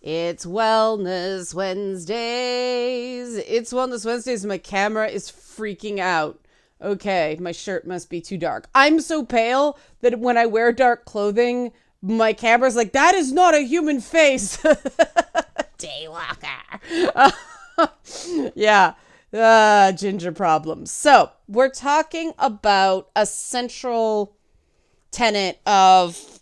It's Wellness Wednesdays. It's Wellness Wednesdays. My camera is freaking out. Okay, my shirt must be too dark. I'm so pale that when I wear dark clothing, my camera's like, that is not a human face. Daywalker. Yeah. Ginger problems. So, we're talking about a central tenet of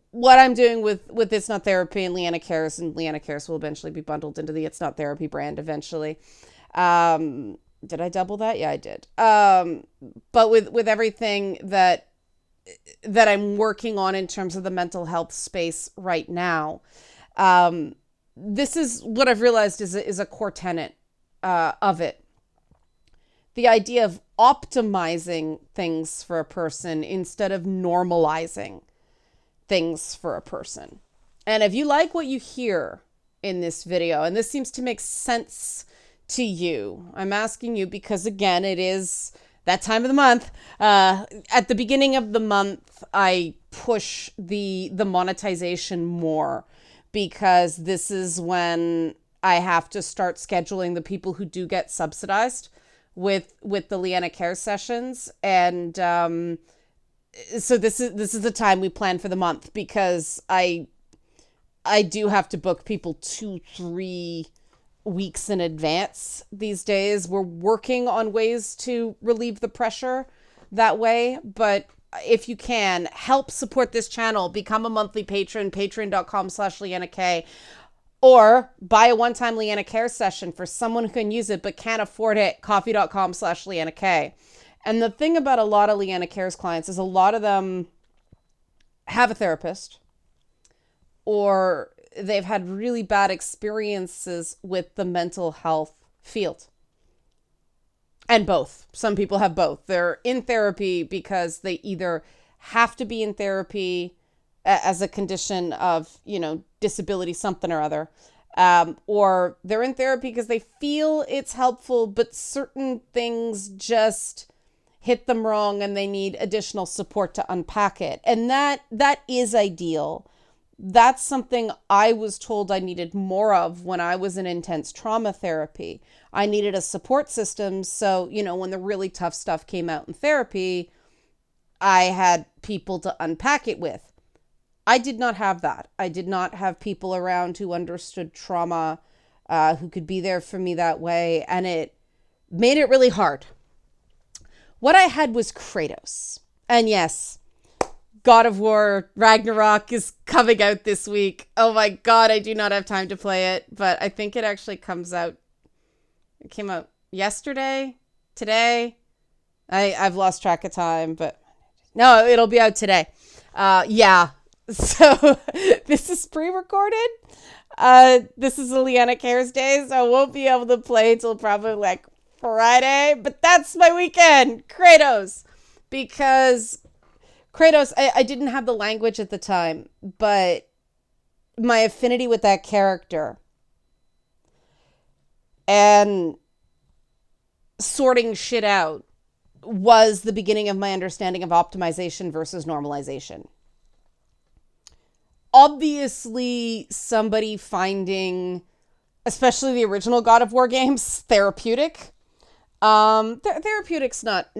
what I'm doing with It's Not Therapy and Leanna Karis, and Leanna Karis will eventually be bundled into the It's Not Therapy brand eventually. Did I double that? Yeah, I did. But with everything that I'm working on in terms of the mental health space right now, this is what I've realized is a core tenet of it. The idea of optimizing things for a person instead of normalizing things for a person. And if you like what you hear in this video, and this seems to make sense to you, I'm asking you because, again, it is that time of the month. At the beginning of the month, I push the monetization more because this is when I have to start scheduling the people who do get subsidized with the Leanna Care sessions. And so this is the time we plan for the month, because I do have to book people 2-3 weeks in advance these days. We're working on ways to relieve the pressure that way, but if you can help support this channel, become a monthly patron, patreon.com/LeannaK, or buy a one-time Leanna Care session for someone who can use it but can't afford it, coffee.com/LeannaK. And the thing about a lot of Leanna Care's clients is a lot of them have a therapist, or they've had really bad experiences with the mental health field. And both. Some people have both. They're in therapy because they either have to be in therapy as a condition of, disability, something or other, or they're in therapy because they feel it's helpful, but certain things just hit them wrong and they need additional support to unpack it. And that is ideal. That's something I was told I needed more of when I was in intense trauma therapy. I needed a support system. So, when the really tough stuff came out in therapy, I had people to unpack it with. I did not have that. I did not have people around who understood trauma, who could be there for me that way. And it made it really hard. What I had was Kratos. And yes, God of War Ragnarok is coming out this week. Oh my God, I do not have time to play it, but I think it actually comes out. It came out yesterday, today. I've lost track of time, but no, it'll be out today. Yeah. So this is pre-recorded. This is a Leanna Cares Day, so I won't be able to play till probably Friday, but that's my weekend. Kratos. Because Kratos, I didn't have the language at the time, but my affinity with that character and sorting shit out was the beginning of my understanding of optimization versus normalization. Obviously, somebody finding, especially the original God of War games, therapeutic. Therapeutic's not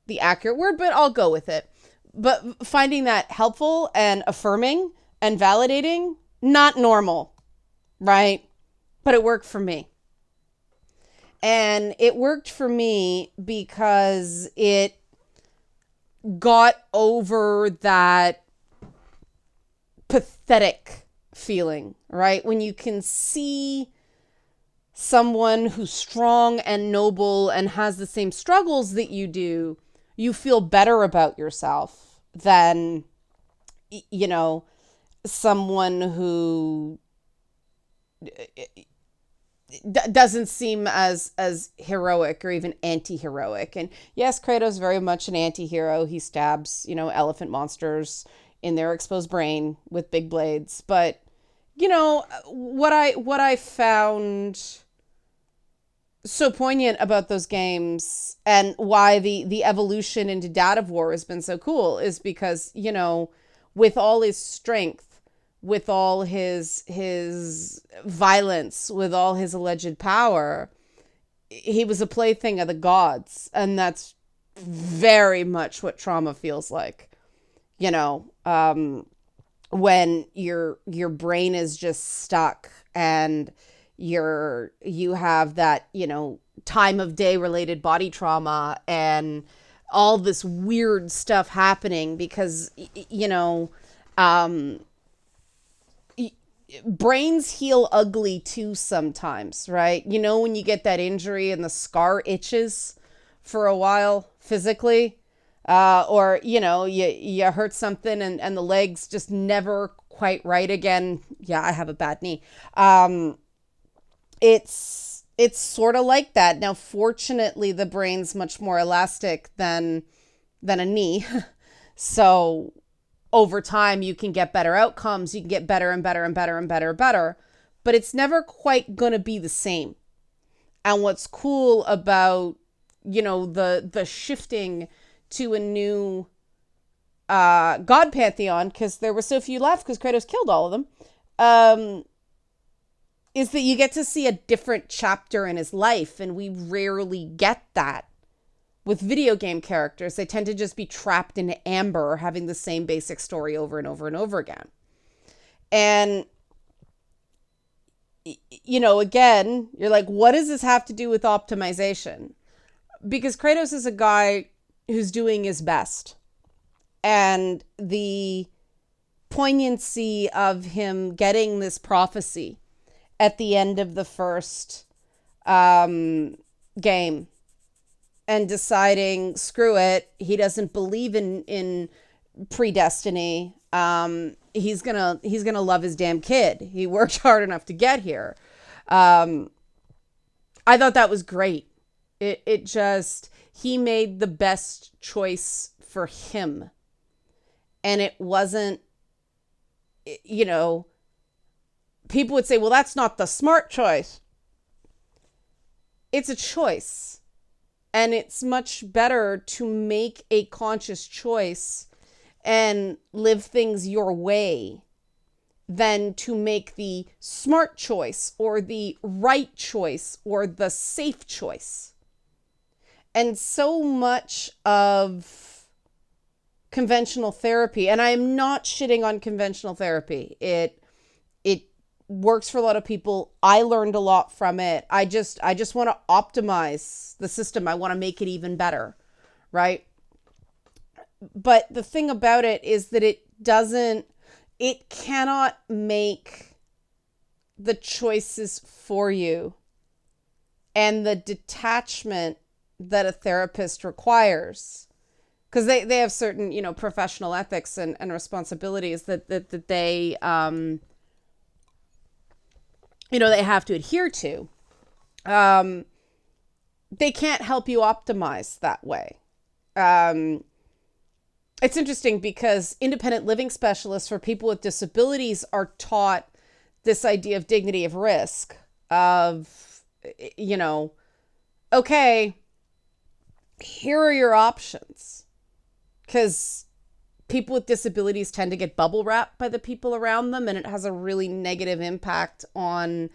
the accurate word, but I'll go with it. But finding that helpful and affirming and validating, not normal, right? But it worked for me. And it worked for me because it got over that pathetic feeling, right? When you can see someone who's strong and noble and has the same struggles that you do, you feel better about yourself than, someone who doesn't seem as heroic or even anti-heroic. And yes, Kratos is very much an anti-hero. He stabs, elephant monsters in their exposed brain with big blades. But, what I found so poignant about those games and why the evolution into God of War has been so cool is because, with all his strength, with all his violence, with all his alleged power, he was a plaything of the gods. And that's very much what trauma feels like. You know, when your brain is just stuck and you have that, you know, time of day related body trauma and all this weird stuff happening because, you know, brains heal ugly too sometimes, right? You know, when you get that injury and the scar itches for a while physically, or, you know, you hurt something and the leg's just never quite right again. Yeah, I have a bad knee. It's sort of like that. Now, fortunately, the brain's much more elastic than a knee. So over time, you can get better outcomes. You can get better and better and better and better and better. But it's never quite going to be the same. And what's cool about, you know, the shifting to a new god pantheon, because there were so few left because Kratos killed all of them, is that you get to see a different chapter in his life, and we rarely get that with video game characters. They tend to just be trapped in amber, having the same basic story over and over and over again. And, you know, again, you're like, what does this have to do with optimization? Because Kratos is a guy who's doing his best. And the poignancy of him getting this prophecy at the end of the first game and deciding, screw it, he doesn't believe in predestiny. He's gonna love his damn kid. He worked hard enough to get here. I thought that was great. It just, he made the best choice for him. And it wasn't, you know, people would say, well, that's not the smart choice. It's a choice. And it's much better to make a conscious choice and live things your way than to make the smart choice or the right choice or the safe choice. And so much of conventional therapy, and I am not shitting on conventional therapy. It works for a lot of people. I learned a lot from it. I just want to optimize the system. I want to make it even better, right? But the thing about it is that it cannot make the choices for you. And the detachment that a therapist requires, because they have certain, you know, professional ethics and responsibilities that they, you know, they have to adhere to. They can't help you optimize that way. It's interesting because independent living specialists for people with disabilities are taught this idea of dignity of risk, of, you know, okay, here are your options. Because people with disabilities tend to get bubble wrapped by the people around them, and it has a really negative impact on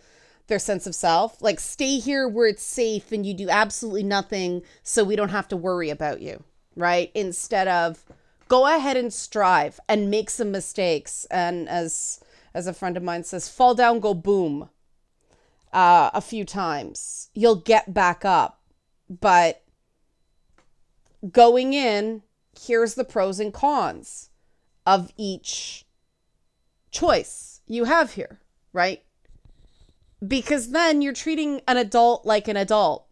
their sense of self. Like, stay here where it's safe and you do absolutely nothing so we don't have to worry about you, right? Instead of go ahead and strive and make some mistakes. And as a friend of mine says, fall down, go boom, a few times. You'll get back up. But going in, here's the pros and cons of each choice you have here, right? Because then you're treating an adult like an adult.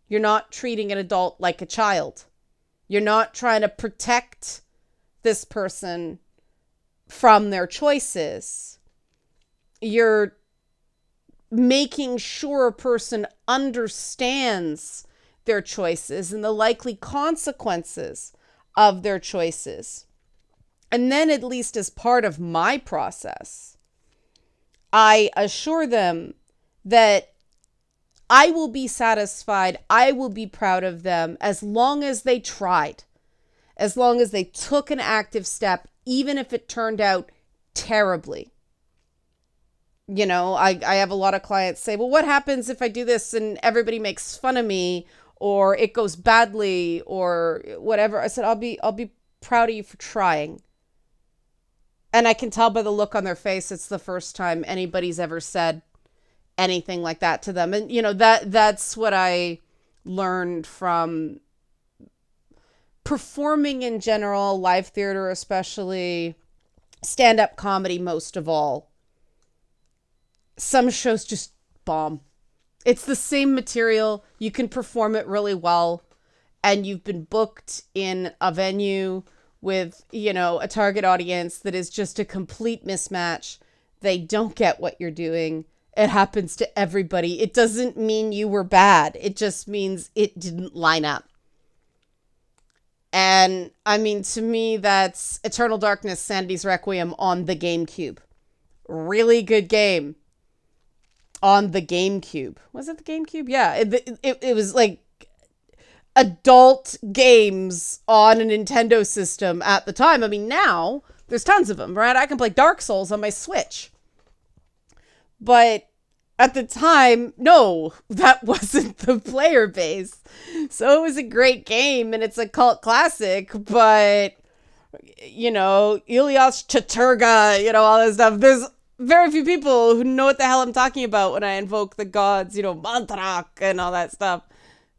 You're not treating an adult like a child. You're not trying to protect this person from their choices. You're making sure a person understands their choices and the likely consequences of their choices. And then, at least as part of my process, I assure them that I will be satisfied, I will be proud of them as long as they tried, as long as they took an active step, even if it turned out terribly. I have a lot of clients say, well, what happens if I do this and everybody makes fun of me or it goes badly or whatever? I said, I'll be proud of you for trying. And I can tell by the look on their face, it's the first time anybody's ever said anything like that to them. And, that's what I learned from performing in general, live theater especially, stand-up comedy most of all. Some shows just bomb. It's the same material. You can perform it really well. And you've been booked in a venue with, a target audience that is just a complete mismatch. They don't get what you're doing. It happens to everybody. It doesn't mean you were bad. It just means it didn't line up. And I mean, to me, that's Eternal Darkness, Sanity's Requiem on the GameCube. Really good game on the GameCube. Was it the GameCube? Yeah. It was like adult games on a Nintendo system at the time. I mean, now there's tons of them, right? I can play Dark Souls on my Switch. But at the time, no, that wasn't the player base. So it was a great game and it's a cult classic, but, Ilias Chaturga, all this stuff. There's very few people who know what the hell I'm talking about when I invoke the gods, Mantrak and all that stuff.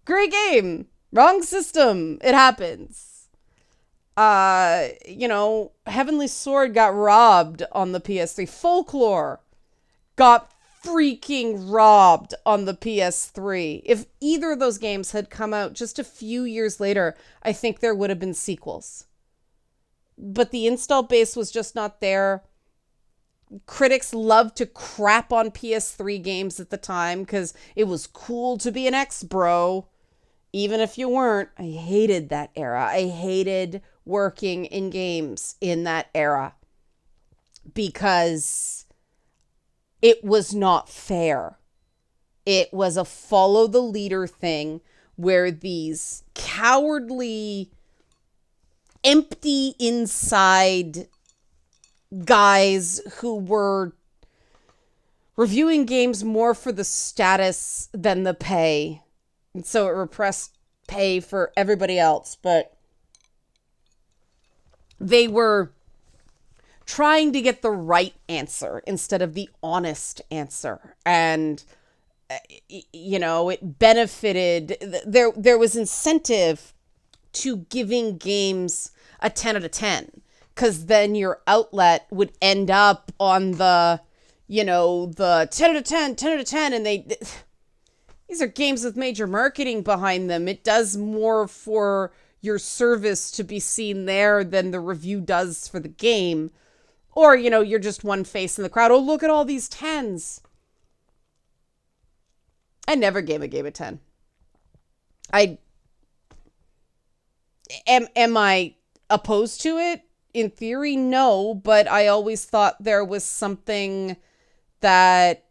Great game. Wrong system. It happens. Heavenly Sword got robbed on the PS3. Folklore got freaking robbed on the PS3. If either of those games had come out just a few years later, I think there would have been sequels. But the install base was just not there. Critics loved to crap on PS3 games at the time because it was cool to be an ex-bro. Even if you weren't. I hated that era. I hated working in games in that era because it was not fair. It was a follow the leader thing where these cowardly, empty inside guys who were reviewing games more for the status than the pay. And so it repressed pay for everybody else. But they were trying to get the right answer instead of the honest answer. And, it benefited. There was incentive to giving games a 10 out of 10. Because then your outlet would end up on the, the 10 out of 10, 10 out of 10. And these are games with major marketing behind them. It does more for your service to be seen there than the review does for the game. Or, you're just one face in the crowd. Oh, look at all these 10s. I never gave a game a 10. Am I opposed to it? In theory, no. But I always thought there was something that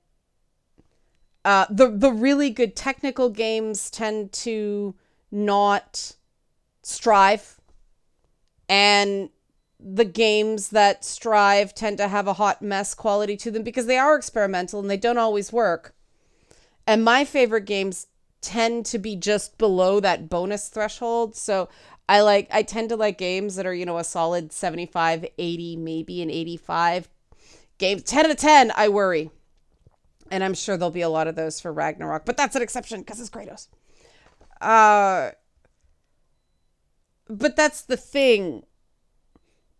the really good technical games tend to not strive, and the games that strive tend to have a hot mess quality to them because they are experimental and they don't always work. And my favorite games tend to be just below that bonus threshold. So I tend to like games that are, a solid 75, 80, maybe an 85. Games 10 out of 10, I worry. And I'm sure there'll be a lot of those for Ragnarok, but that's an exception because it's Kratos. But that's the thing.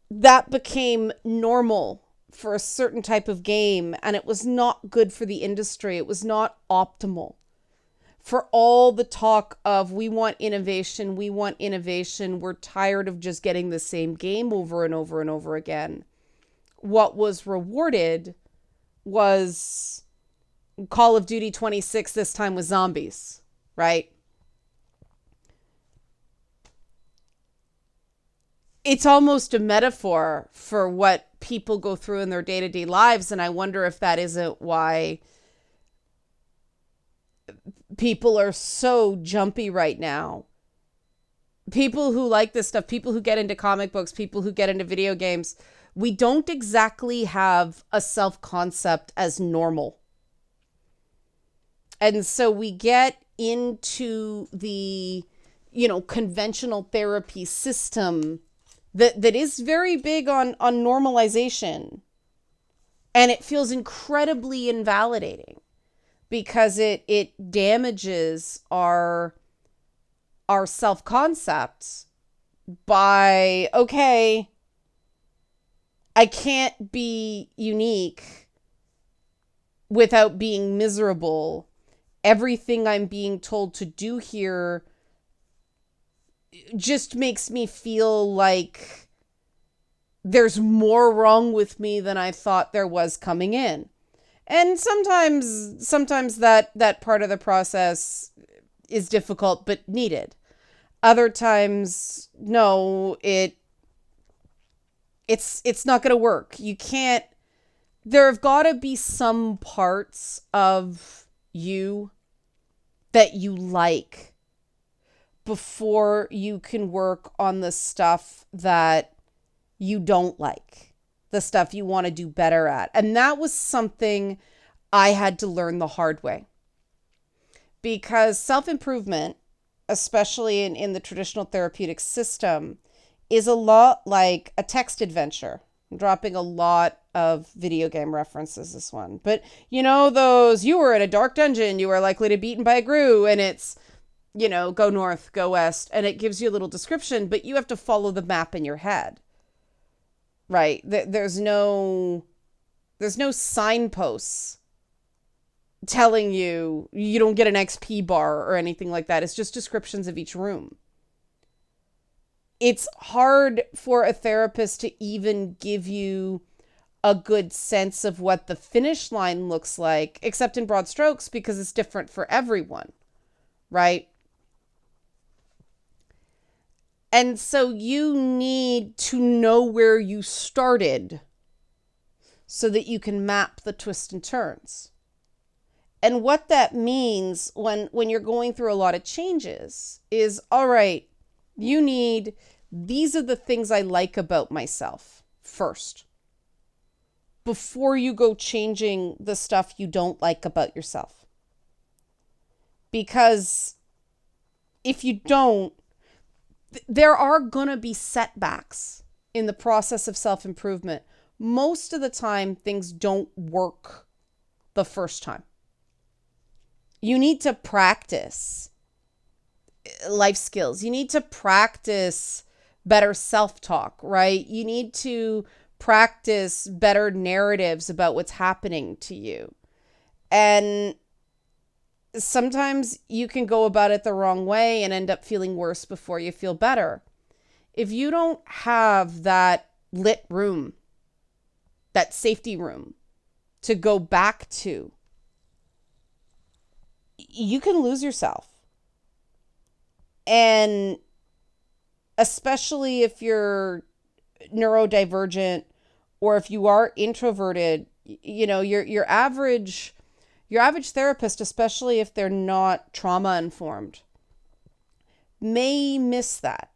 That became normal for a certain type of game, and it was not good for the industry. It was not optimal. For all the talk of we want innovation, we're tired of just getting the same game over and over and over again. What was rewarded was Call of Duty 26, this time with zombies, right? It's almost a metaphor for what people go through in their day-to-day lives, and I wonder if that isn't why people are so jumpy right now. People who like this stuff, people who get into comic books, people who get into video games, We don't exactly have a self-concept as normal. And so we get into the, conventional therapy system that is very big on normalization. And it feels incredibly invalidating because it damages our self-concept by, okay, I can't be unique without being miserable. Everything I'm being told to do here just makes me feel like there's more wrong with me than I thought there was coming in. And sometimes that part of the process is difficult but needed. Other times, no, it's not going to work. You can't. There have got to be some parts of you that you like before you can work on the stuff that you don't like, the stuff you want to do better at. And that was something I had to learn the hard way. Because self-improvement, especially in the traditional therapeutic system, is a lot like a text adventure. I'm dropping a lot of video game references this one. But those, you were in a dark dungeon, you were likely to be eaten by a grue, and it's, go north, go west, and it gives you a little description, but you have to follow the map in your head. Right? There's no signposts telling you don't get an XP bar or anything like that. It's just descriptions of each room. It's hard for a therapist to even give you a good sense of what the finish line looks like, except in broad strokes, because it's different for everyone, right? And so you need to know where you started so that you can map the twists and turns. And what that means when you're going through a lot of changes is, all right, these are the things I like about myself first, before you go changing the stuff you don't like about yourself. Because if you don't, there are going to be setbacks in the process of self-improvement. Most of the time, things don't work the first time. You need to practice life skills. You need to practice better self-talk, right? You need to practice better narratives about what's happening to you. And sometimes you can go about it the wrong way and end up feeling worse before you feel better. If you don't have that lit room, that safety room to go back to, you can lose yourself. And especially if you're neurodivergent or if you are introverted, your average therapist, especially if they're not trauma informed, may miss that.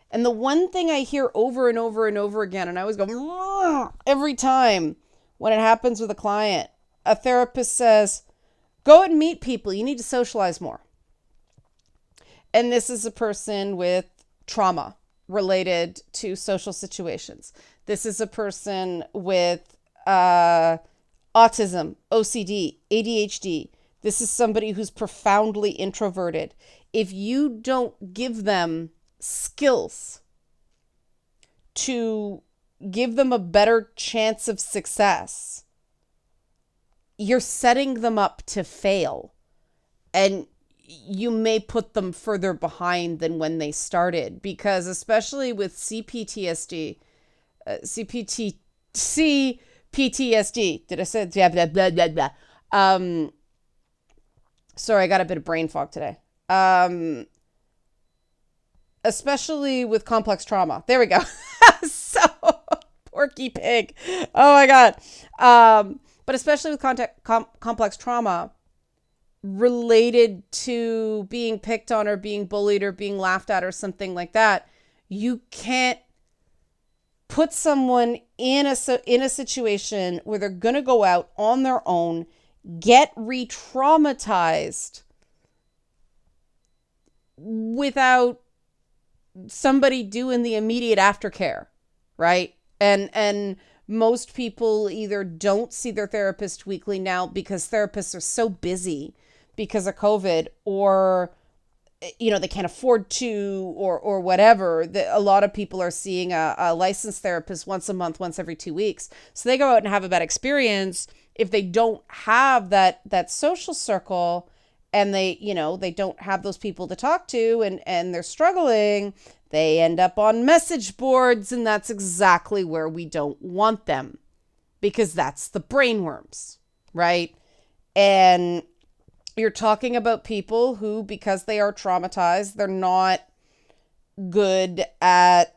And the one thing I hear over and over and over again, and I always go every time when it happens with a client, a therapist says, go and meet people. You need to socialize more. And this is a person with trauma related to social situations. This is a person with autism, OCD, ADHD. This is somebody who's profoundly introverted. If you don't give them skills to give them a better chance of success, you're setting them up to fail. And you may put them further behind than when they started, because especially with CPTSD, CPTSD, did I say blah, blah, blah, blah, blah. Sorry, I got a bit of brain fog today. Especially with complex trauma. There we go. So, Porky Pig. Oh my God. But especially with complex trauma related to being picked on or being bullied or being laughed at or something like that, you can't put someone in a situation where they're going to go out on their own, get re-traumatized without somebody doing the immediate aftercare, right? And most people either don't see their therapist weekly now because therapists are so busy because of COVID, or they can't afford to, or whatever. A lot of people are seeing a licensed therapist once a month, once every 2 weeks. So they go out and have a bad experience. If they don't have that social circle, and they don't have those people to talk to, and they're struggling, they end up on message boards, and that's exactly where we don't want them, because that's the brainworms, right? And you're talking about people who, because they are traumatized, they're not good at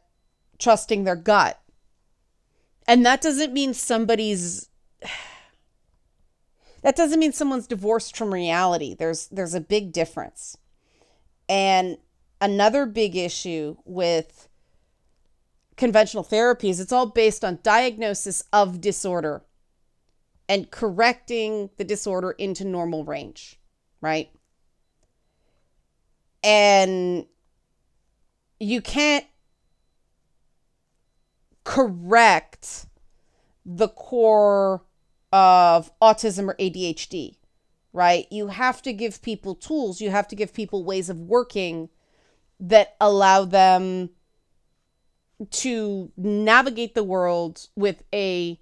trusting their gut. And that doesn't mean someone's divorced from reality. There's a big difference. And another big issue with conventional therapy is it's all based on diagnosis of disorder and correcting the disorder into normal range, right? And you can't correct the core of autism or ADHD, right? You have to give people tools. You have to give people ways of working that allow them to navigate the world with a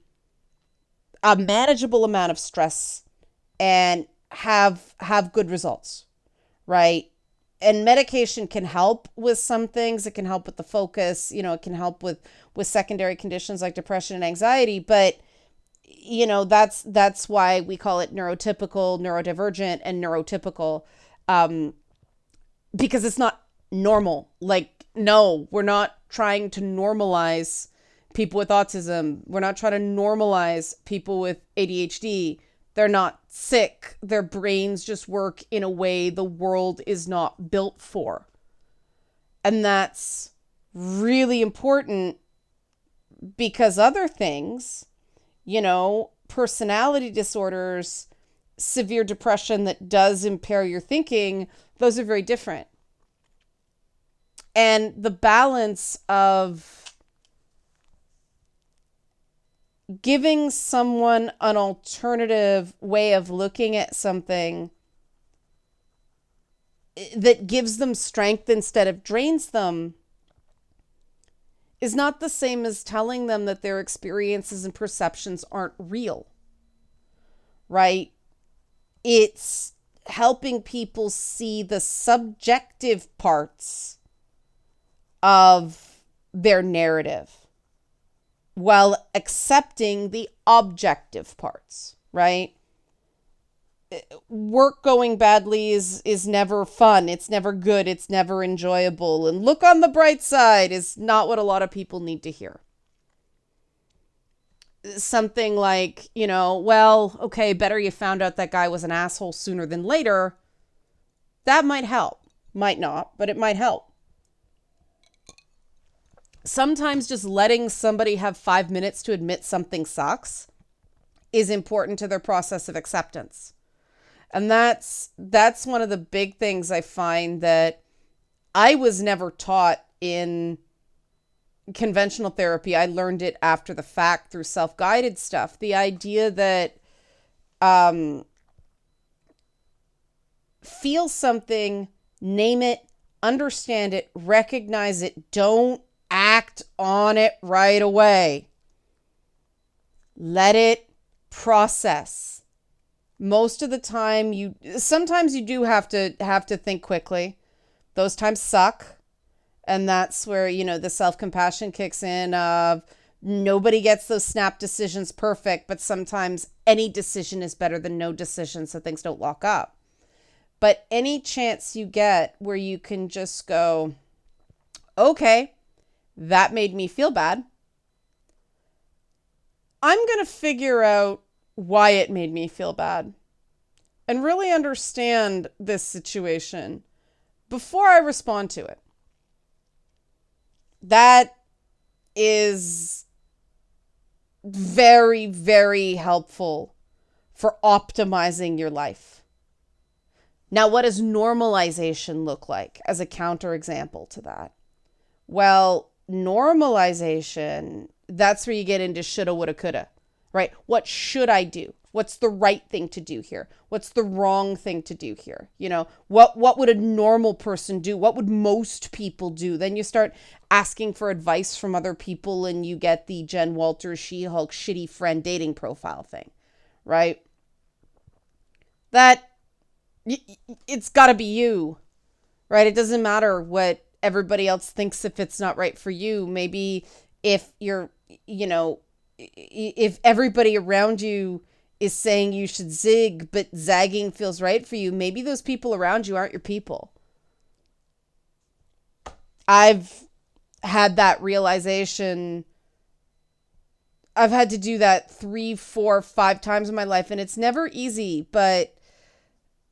manageable amount of stress and have good results, right? And medication can help with some things. It can help with the focus. It can help with secondary conditions like depression and anxiety. But that's why we call it neurotypical, neurodivergent, and neurotypical, because it's not normal. Like, no, we're not trying to normalize people with autism. We're not trying to normalize people with ADHD. They're not sick. Their brains just work in a way the world is not built for. And that's really important, because other things, personality disorders, severe depression that does impair your thinking, those are very different. And the balance of giving someone an alternative way of looking at something that gives them strength instead of drains them is not the same as telling them that their experiences and perceptions aren't real, right? It's helping people see the subjective parts of their narrative while accepting the objective parts, right? Work going badly is never fun. It's never good. It's never enjoyable. And look on the bright side is not what a lot of people need to hear. Something like, well, okay, better you found out that guy was an asshole sooner than later. That might help. Might not, but it might help. Sometimes just letting somebody have 5 minutes to admit something sucks is important to their process of acceptance. And that's one of the big things I find that I was never taught in conventional therapy. I learned it after the fact through self-guided stuff. The idea that feel something, name it, understand it, recognize it, don't act on it right away. Let it process. Most of the time, sometimes you do have to think quickly. Those times suck. And that's where, the self-compassion kicks in of nobody gets those snap decisions perfect, but sometimes any decision is better than no decision, so things don't lock up. But any chance you get where you can just go, okay, that made me feel bad. I'm going to figure out why it made me feel bad and really understand this situation before I respond to it. That is very, very helpful for optimizing your life. Now, what does normalization look like as a counterexample to that? Well, normalization, that's where you get into shoulda, woulda, coulda, right? What should I do? What's the right thing to do here? What's the wrong thing to do here? What would a normal person do? What would most people do? Then you start asking for advice from other people and you get the Jen Walters She-Hulk shitty friend dating profile thing, right? It's got to be you, right? It doesn't matter what everybody else thinks if it's not right for you. Maybe if if everybody around you is saying you should zig, but zagging feels right for you, maybe those people around you aren't your people. I've had that realization. I've had to do that 3, 4, 5 times in my life, and it's never easy, but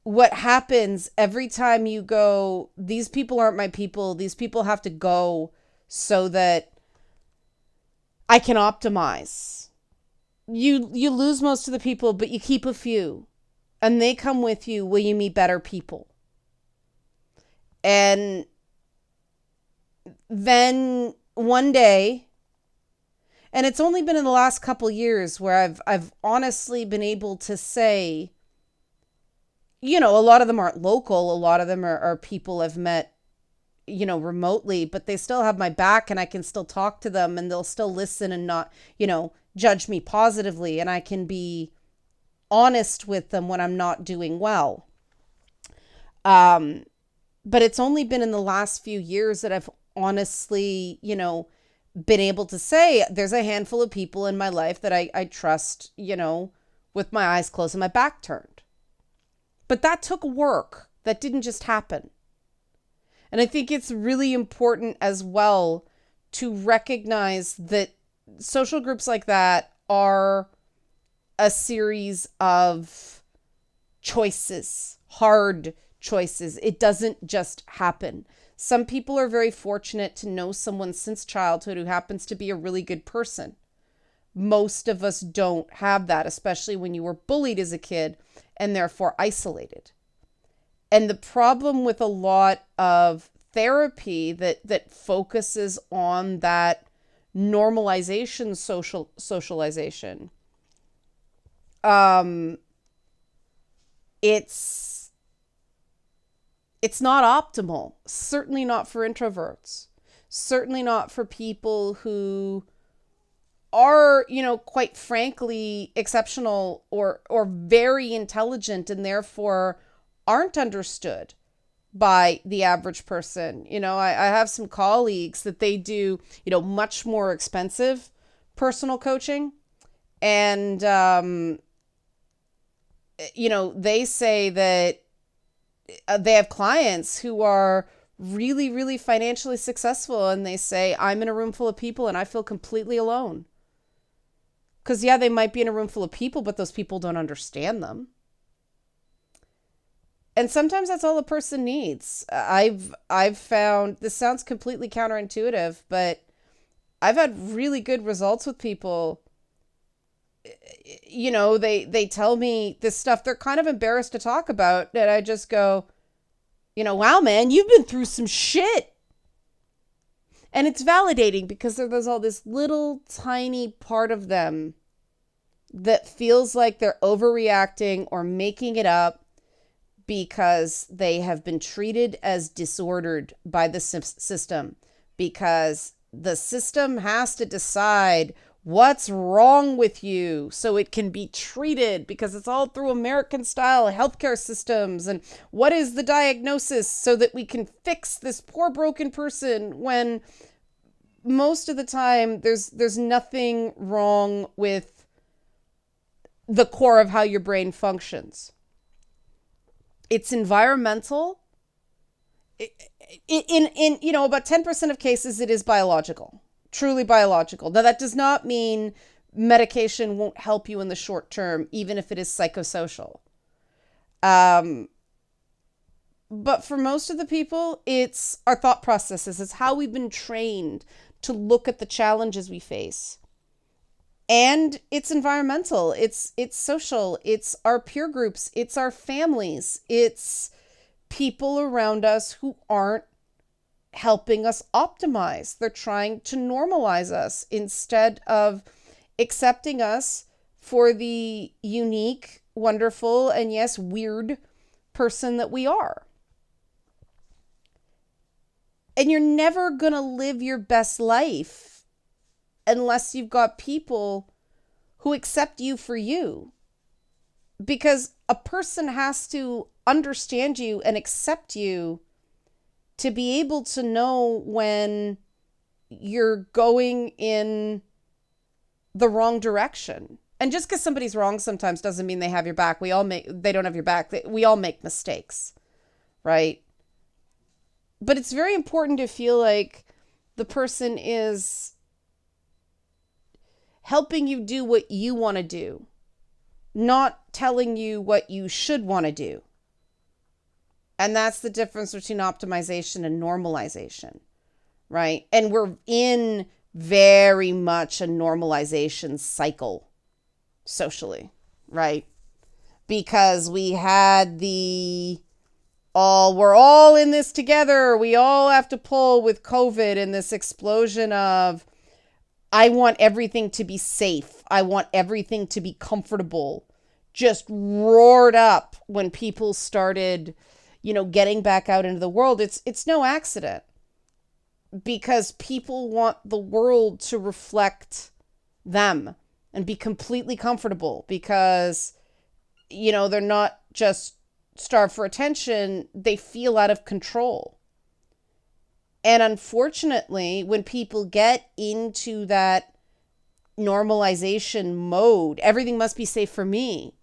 what happens every time you go, these people aren't my people, these people have to go so that I can optimize. You lose most of the people, but you keep a few, and they come with you when you meet better people. And then one day, and it's only been in the last couple years where I've honestly been able to say, a lot of them aren't local. A lot of them are people I've met, remotely, but they still have my back and I can still talk to them and they'll still listen and not, judge me positively. And I can be honest with them when I'm not doing well. But it's only been in the last few years that I've honestly, been able to say there's a handful of people in my life that I trust, with my eyes closed and my back turned. But that took work. That didn't just happen. And I think it's really important as well to recognize that social groups like that are a series of choices, hard choices. It doesn't just happen. Some people are very fortunate to know someone since childhood who happens to be a really good person. Most of us don't have that, especially when you were bullied as a kid and therefore isolated. And the problem with a lot of therapy that focuses on that normalization socialization, it's not optimal. Certainly not for introverts. Certainly not for people who are, quite frankly, exceptional or very intelligent and therefore aren't understood by the average person. I have some colleagues that they do, much more expensive personal coaching. And, they say that they have clients who are really, really financially successful. And they say, I'm in a room full of people and I feel completely alone. Because, yeah, they might be in a room full of people, but those people don't understand them. And sometimes that's all a person needs. I've found, this sounds completely counterintuitive, but I've had really good results with people. They tell me this stuff they're kind of embarrassed to talk about. And I just go, wow, man, you've been through some shit. And it's validating because there's all this little tiny part of them that feels like they're overreacting or making it up because they have been treated as disordered by the system, because the system has to decide what's wrong with you so it can be treated, because it's all through American style healthcare systems. And what is the diagnosis so that we can fix this poor broken person, when most of the time there's nothing wrong with the core of how your brain functions. It's environmental. In about 10% of cases, it is biological, truly biological. Now, that does not mean medication won't help you in the short term, even if it is psychosocial. But for most of the people, it's our thought processes. It's how we've been trained to look at the challenges we face. And it's environmental, it's social, it's our peer groups, it's our families, it's people around us who aren't helping us optimize. They're trying to normalize us instead of accepting us for the unique, wonderful, and yes, weird person that we are. And you're never going to live your best life unless you've got people who accept you for you. Because a person has to understand you and accept you to be able to know when you're going in the wrong direction. And just because somebody's wrong sometimes doesn't mean they have your back. They don't have your back. We all make mistakes, right? But it's very important to feel like the person is helping you do what you want to do, not telling you what you should want to do. And that's the difference between optimization and normalization, right? And we're in very much a normalization cycle socially, right? Because we had we're all in this together. We all have to pull with COVID and this explosion of, I want everything to be safe. I want everything to be comfortable. Just roared up when people started, getting back out into the world. It's no accident, because people want the world to reflect them and be completely comfortable, because, they're not just starved for attention. They feel out of control. And unfortunately, when people get into that normalization mode, everything must be safe for me,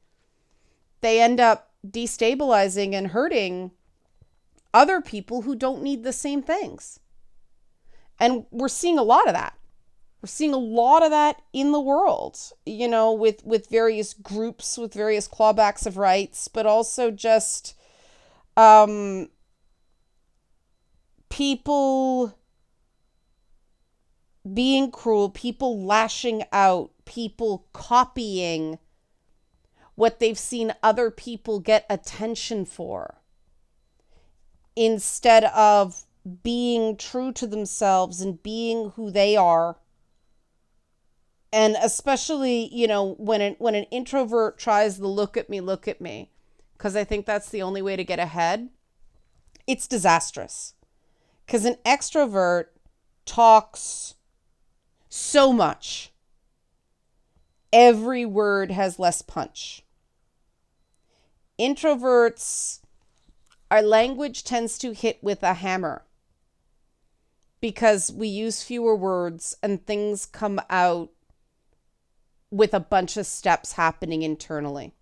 they end up destabilizing and hurting other people who don't need the same things. And we're seeing a lot of that. We're seeing a lot of that in the world, with various groups, with various clawbacks of rights, but also just people being cruel, people lashing out, people copying what they've seen other people get attention for, instead of being true to themselves and being who they are. And especially, when an introvert tries the look at me, because I think that's the only way to get ahead, it's disastrous. Because an extrovert talks so much. Every word has less punch. Introverts, our language tends to hit with a hammer, because we use fewer words and things come out with a bunch of steps happening internally.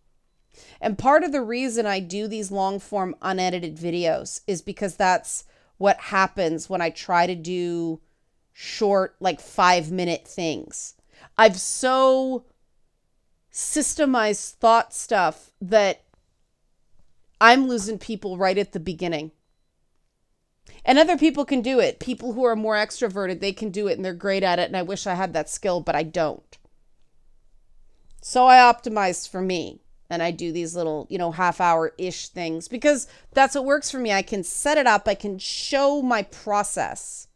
And part of the reason I do these long form unedited videos is because that's what happens when I try to do short, 5-minute things. I've so systemized thought stuff that I'm losing people right at the beginning. And other people can do it. People who are more extroverted, they can do it and they're great at it. And I wish I had that skill, but I don't. So I optimized for me, and I do these little, half-hour-ish things, because that's what works for me. I can set it up. I can show my process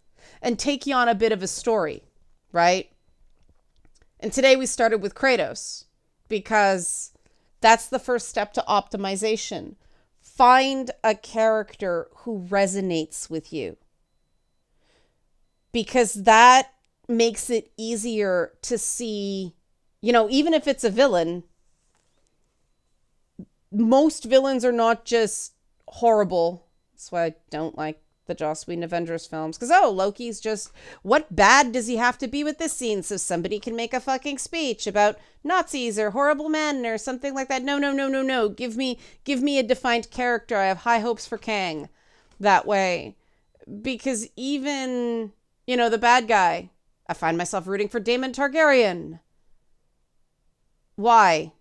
and take you on a bit of a story, right? And today we started with Kratos, because that's the first step to optimization. Find a character who resonates with you, because that makes it easier to see. Even if it's a villain, most villains are not just horrible. That's why I don't like the Joss Whedon Avengers films. Because, Loki's just, what bad does he have to be with this scene so somebody can make a fucking speech about Nazis or horrible men or something like that? No. Give me a defined character. I have high hopes for Kang that way. Because even, the bad guy, I find myself rooting for Daemon Targaryen. Why?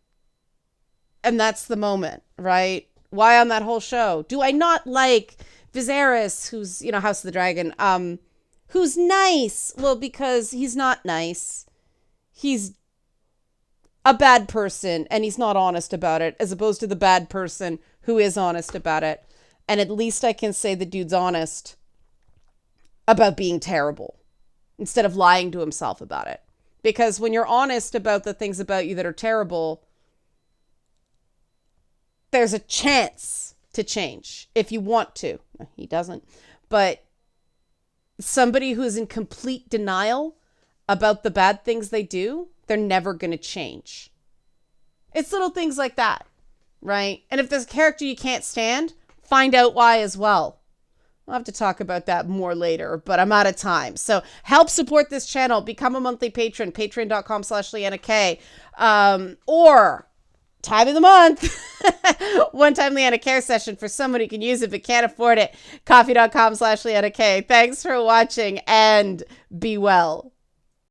And that's the moment, right? Why on that whole show? Do I not like Viserys, who's, House of the Dragon, who's nice. Well, because he's not nice. He's a bad person and he's not honest about it, as opposed to the bad person who is honest about it. And at least I can say the dude's honest about being terrible instead of lying to himself about it. Because when you're honest about the things about you that are terrible, there's a chance to change if you want to. He doesn't. But somebody who's in complete denial about the bad things they do, they're never going to change. It's little things like that, right? And if there's a character you can't stand, find out why as well. I'll have to talk about that more later, but I'm out of time. So help support this channel. Become a monthly patron, patreon.com/LeannaK. Or time of the month, one-time Leanna Care session for somebody who can use it but can't afford it. Coffee.com/LeannaK. Thanks for watching and be well.